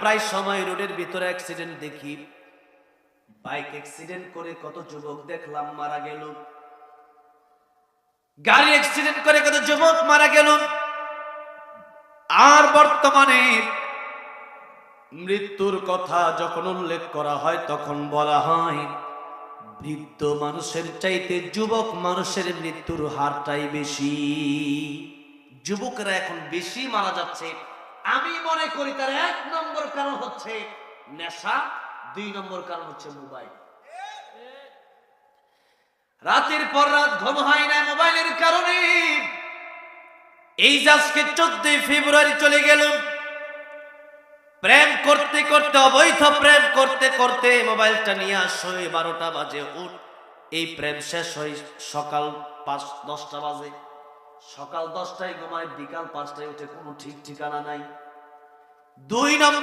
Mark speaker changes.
Speaker 1: প্রায় সময় রোডের ভিতরে অ্যাক্সিডেন্ট দেখি, বাইক অ্যাক্সিডেন্ট করে কত যুবক দেখলাম মারা গেল, গাড়ি অ্যাক্সিডেন্ট করে কত যুবক মারা গেল। আর বর্তমানে মৃত্যুর কথা যখন উল্লেখ করা হয় তখন বলা হয় বৃদ্ধ মানুষের চাইতে যুবক মানুষের মৃত্যুর হারটাই বেশি। যুবকরা এখন বেশি মারা যাচ্ছে। আমি মনে করি তার 1 নম্বর কারণ হচ্ছে নেশা, 2 নম্বর কারণ হচ্ছে মোবাইল। রাতের পর রাত ঘুম হয় না মোবাইলের কারণে। এই যে আজকে 14 ফেব্রুয়ারি চলে গেল, প্রেম করতে করতে, অবৈধ প্রেম করতে করতে মোবাইলটা নিয়ে আসো, 12টা বাজে উঠ, এই প্রেম শেষ হয় সকাল 10টা বাজে, সকাল 10টায় ঘুমায়, বিকাল 5টায় উঠে, কোনো ঠিক ঠিকানা নাই। 2 নম্বর